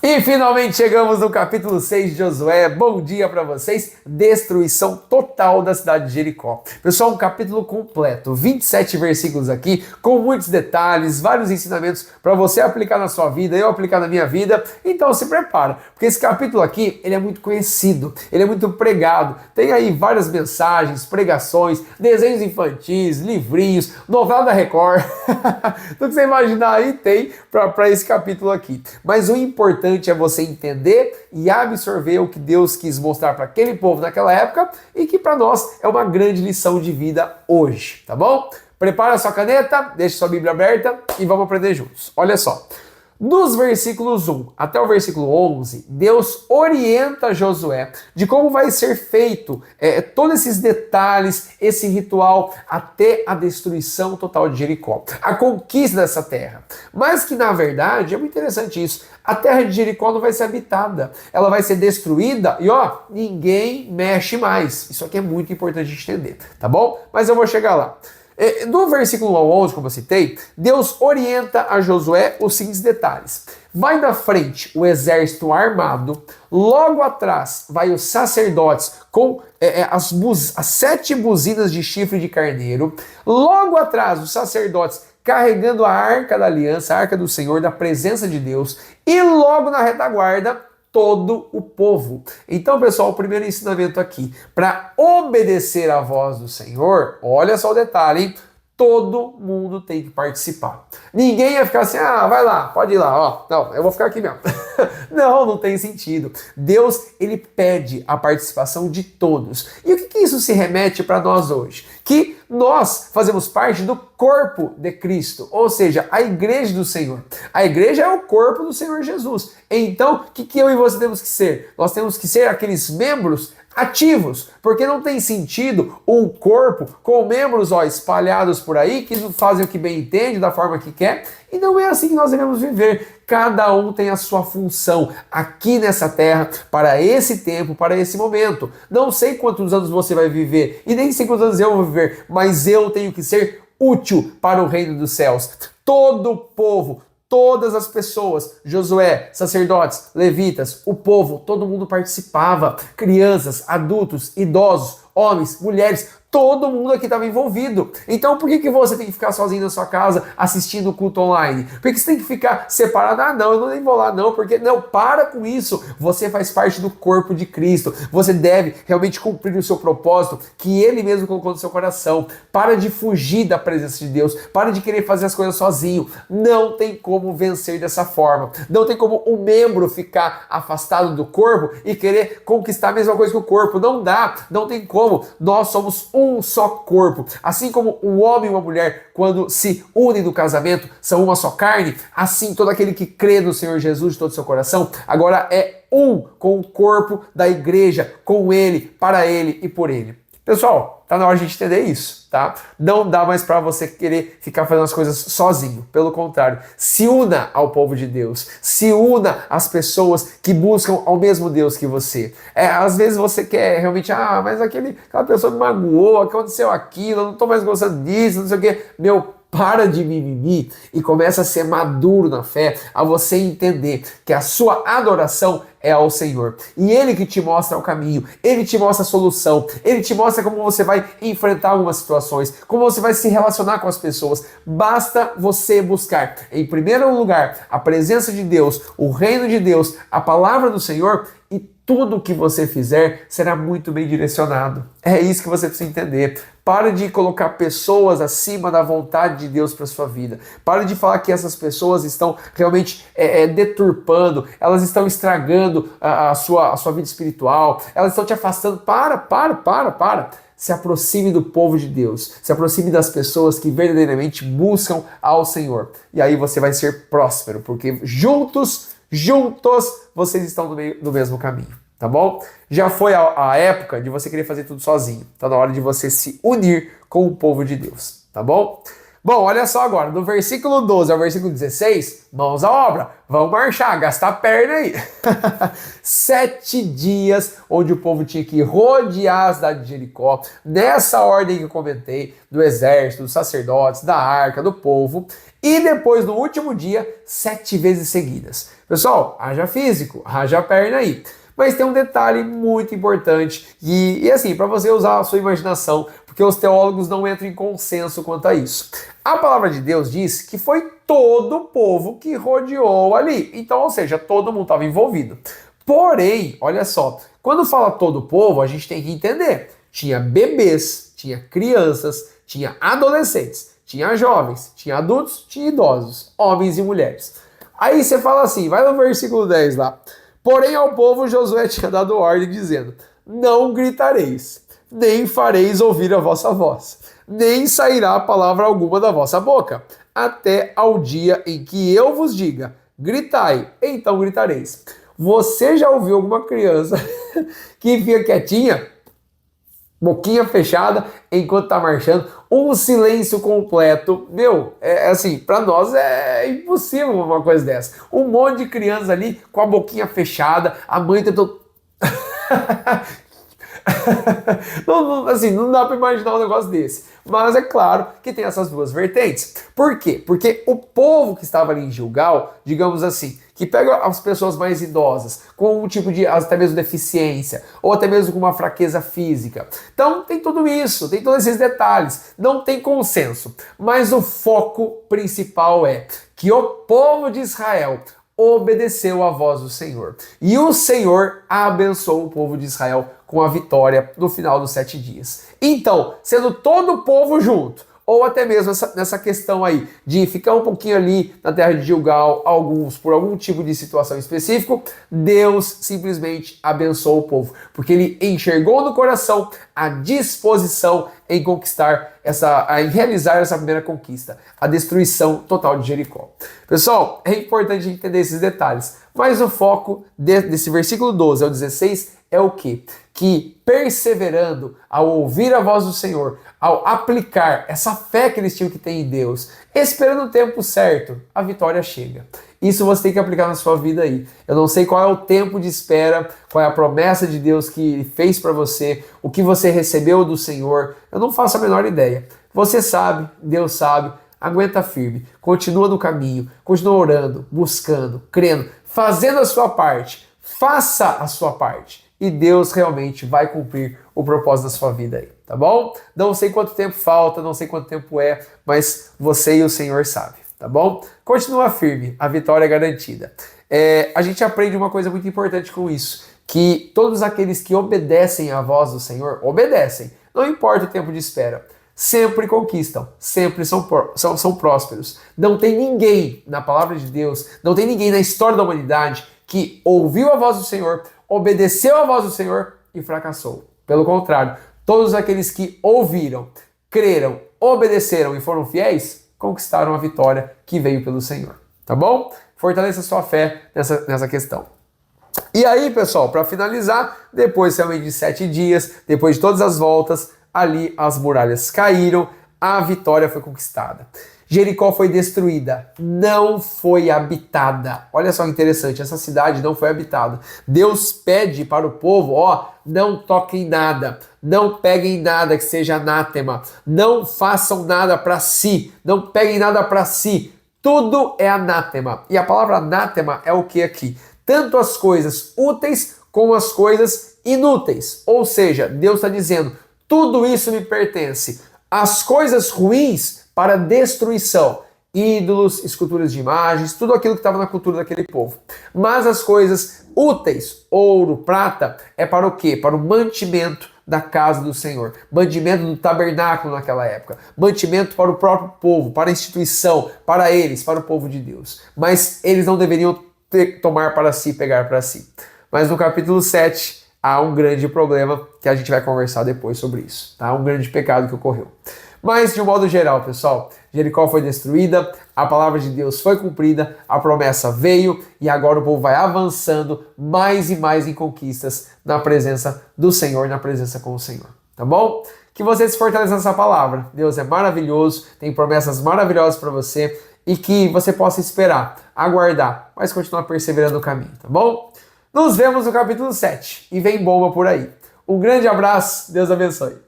E finalmente chegamos no capítulo 6 de Josué. Bom dia para vocês. Destruição total da cidade de Jericó. Pessoal, um capítulo completo, 27 versículos aqui, com muitos detalhes, vários ensinamentos para você aplicar na sua vida, eu aplicar na minha vida. Então se prepara, porque esse capítulo aqui, ele é muito conhecido, ele é muito pregado. Tem aí várias mensagens, pregações, desenhos infantis, livrinhos, novela da Record. Tudo que você imaginar aí tem para esse capítulo aqui. Mas o importante é você entender e absorver o que Deus quis mostrar para aquele povo naquela época e que para nós é uma grande lição de vida hoje, tá bom? Prepara a sua caneta, deixa sua Bíblia aberta e vamos aprender juntos. Olha só. Dos versículos 1 até o versículo 11, Deus orienta Josué de como vai ser feito todos esses detalhes, esse ritual até a destruição total de Jericó, a conquista dessa terra. Mas que na verdade, é muito interessante isso, a terra de Jericó não vai ser habitada, ela vai ser destruída e ó, ninguém mexe mais. Isso aqui é muito importante de entender, tá bom? Mas eu vou chegar lá. Do versículo 1 ao 11, como eu citei, Deus orienta a Josué os seguintes detalhes. Vai na frente o exército armado, logo atrás vai os sacerdotes com as 7 buzinas de chifre de carneiro, logo atrás os sacerdotes carregando a arca da aliança, a arca do Senhor, da presença de Deus, e logo na retaguarda todo o povo. Então, pessoal, o primeiro ensinamento aqui, para obedecer à voz do Senhor, olha só o detalhe, hein? Todo mundo tem que participar. Ninguém ia ficar assim, vai lá, pode ir lá, ó. Não, eu vou ficar aqui mesmo. Não tem sentido. Deus, ele pede a participação de todos. E o que isso se remete para nós hoje? Que nós fazemos parte do corpo de Cristo, ou seja, a igreja do Senhor. A igreja é o corpo do Senhor Jesus. Então, o que eu e você temos que ser? Nós temos que ser aqueles membros ativos, porque não tem sentido um corpo com membros espalhados por aí, que fazem o que bem entende, da forma que quer, e não é assim que nós devemos viver. Cada um tem a sua função aqui nessa terra, para esse tempo, para esse momento. Não sei quantos anos você vai viver, e nem sei quantos anos eu vou viver, mas eu tenho que ser útil para o reino dos céus. Todo o povo, todas as pessoas, Josué, sacerdotes, levitas, o povo, todo mundo participava. Crianças, adultos, idosos, homens, mulheres, todo mundo aqui estava envolvido. Então por que você tem que ficar sozinho na sua casa assistindo o culto online? Por que você tem que ficar separado? Não, eu não nem vou lá não, porque não, para com isso. Você faz parte do corpo de Cristo. Você deve realmente cumprir o seu propósito que Ele mesmo colocou no seu coração. Para de fugir da presença de Deus. Para de querer fazer as coisas sozinho. Não tem como vencer dessa forma. Não tem como um membro ficar afastado do corpo e querer conquistar a mesma coisa que o corpo. Não dá, não tem como. Nós somos um só corpo. Assim como um homem e uma mulher, quando se unem no casamento, são uma só carne, assim todo aquele que crê no Senhor Jesus de todo o seu coração, agora é um com o corpo da igreja, com Ele, para Ele e por Ele. Pessoal, tá na hora de a gente entender isso, tá? Não dá mais para você querer ficar fazendo as coisas sozinho. Pelo contrário, se una ao povo de Deus. Se una às pessoas que buscam ao mesmo Deus que você. Às vezes você quer realmente, mas aquela pessoa me magoou, aconteceu aquilo, eu não tô mais gostando disso, não sei o quê. Para de mimimi e começa a ser maduro na fé, a você entender que a sua adoração é ao Senhor. E Ele que te mostra o caminho, Ele te mostra a solução, Ele te mostra como você vai enfrentar algumas situações, como você vai se relacionar com as pessoas. Basta você buscar, em primeiro lugar, a presença de Deus, o reino de Deus, a palavra do Senhor, e tudo que você fizer será muito bem direcionado. É isso que você precisa entender. Pare de colocar pessoas acima da vontade de Deus para sua vida. Pare de falar que essas pessoas estão realmente deturpando, elas estão estragando a sua vida espiritual, elas estão te afastando. Para. Se aproxime do povo de Deus, se aproxime das pessoas que verdadeiramente buscam ao Senhor. E aí você vai ser próspero, porque juntos vocês estão no mesmo caminho, tá bom? Já foi a época de você querer fazer tudo sozinho. Tá na hora de você se unir com o povo de Deus, tá bom? Bom, olha só agora, do versículo 12 ao versículo 16, mãos à obra, vamos marchar, gastar a perna aí. 7 dias onde o povo tinha que rodear a cidade de Jericó, nessa ordem que eu comentei, do exército, dos sacerdotes, da arca, do povo, e depois no último dia, 7 vezes seguidas. Pessoal, haja físico, haja perna aí. Mas tem um detalhe muito importante e assim, para você usar a sua imaginação, porque os teólogos não entram em consenso quanto a isso. A palavra de Deus diz que foi todo o povo que rodeou ali. Então, ou seja, todo mundo estava envolvido. Porém, olha só, quando fala todo o povo, a gente tem que entender. Tinha bebês, tinha crianças, tinha adolescentes, tinha jovens, tinha adultos, tinha idosos, homens e mulheres. Aí você fala assim, vai no versículo 10 lá. Porém ao povo Josué tinha dado ordem dizendo, não gritareis, nem fareis ouvir a vossa voz, nem sairá palavra alguma da vossa boca, até ao dia em que eu vos diga, gritai, então gritareis. Você já ouviu alguma criança que fica quietinha, boquinha fechada, enquanto tá marchando, um silêncio completo? Meu, é assim, para nós é impossível uma coisa dessa. Um monte de crianças ali com a boquinha fechada, a mãe tentou... assim, não dá para imaginar um negócio desse. Mas é claro que tem essas duas vertentes. Por quê? Porque o povo que estava ali em Gilgal, digamos assim, que pega as pessoas mais idosas, com um tipo de, até mesmo deficiência, ou até mesmo com uma fraqueza física. Então tem tudo isso, tem todos esses detalhes. Não tem consenso. Mas o foco principal é que o povo de Israel obedeceu à voz do Senhor. E o Senhor abençoou o povo de Israel com a vitória no final dos 7 dias. Então, sendo todo o povo junto, ou até mesmo nessa questão aí de ficar um pouquinho ali na terra de Gilgal, alguns por algum tipo de situação específico, Deus simplesmente abençoou o povo, porque ele enxergou no coração a disposição em conquistar em realizar essa primeira conquista, a destruição total de Jericó. Pessoal, é importante entender esses detalhes, mas o foco desse versículo 12 ao 16 é o quê? Que perseverando ao ouvir a voz do Senhor, ao aplicar essa fé que eles tinham que ter em Deus, esperando o tempo certo, a vitória chega. Isso você tem que aplicar na sua vida aí. Eu não sei qual é o tempo de espera, qual é a promessa de Deus que Ele fez para você, o que você recebeu do Senhor. Eu não faço a menor ideia. Você sabe, Deus sabe. Aguenta firme, continua no caminho, continua orando, buscando, crendo, fazendo a sua parte. Faça a sua parte e Deus realmente vai cumprir o propósito da sua vida aí, tá bom? Não sei quanto tempo falta, não sei quanto tempo é, mas você e o Senhor sabem, tá bom? Continua firme, a vitória é garantida. A gente aprende uma coisa muito importante com isso, que todos aqueles que obedecem à voz do Senhor, obedecem, não importa o tempo de espera, sempre conquistam, sempre são prósperos. Não tem ninguém na palavra de Deus, não tem ninguém na história da humanidade que ouviu a voz do Senhor, obedeceu a voz do Senhor e fracassou. Pelo contrário, todos aqueles que ouviram, creram, obedeceram e foram fiéis, conquistaram a vitória que veio pelo Senhor. Tá bom? Fortaleça a sua fé nessa questão. E aí, pessoal, para finalizar, depois realmente de 7 dias, depois de todas as voltas, ali as muralhas caíram, a vitória foi conquistada. Jericó foi destruída, não foi habitada. Olha só que interessante, essa cidade não foi habitada. Deus pede para o povo, não toquem nada, não peguem nada que seja anátema, não façam nada para si, não peguem nada para si. Tudo é anátema. E a palavra anátema é o que aqui? Tanto as coisas úteis como as coisas inúteis. Ou seja, Deus está dizendo, tudo isso me pertence. As coisas ruins para destruição, ídolos, esculturas de imagens, tudo aquilo que estava na cultura daquele povo. Mas as coisas úteis, ouro, prata, é para o quê? Para o mantimento da casa do Senhor, mantimento do tabernáculo naquela época, mantimento para o próprio povo, para a instituição, para eles, para o povo de Deus. Mas eles não deveriam tomar para si, pegar para si. Mas no capítulo 7, há um grande problema que a gente vai conversar depois sobre isso, tá? Um grande pecado que ocorreu. Mas, de um modo geral, pessoal, Jericó foi destruída, a palavra de Deus foi cumprida, a promessa veio e agora o povo vai avançando mais e mais em conquistas na presença do Senhor, na presença com o Senhor, tá bom? Que você se fortaleça nessa palavra. Deus é maravilhoso, tem promessas maravilhosas para você e que você possa esperar, aguardar, mas continuar perseverando no caminho, tá bom? Nos vemos no capítulo 7 e vem bomba por aí. Um grande abraço, Deus abençoe.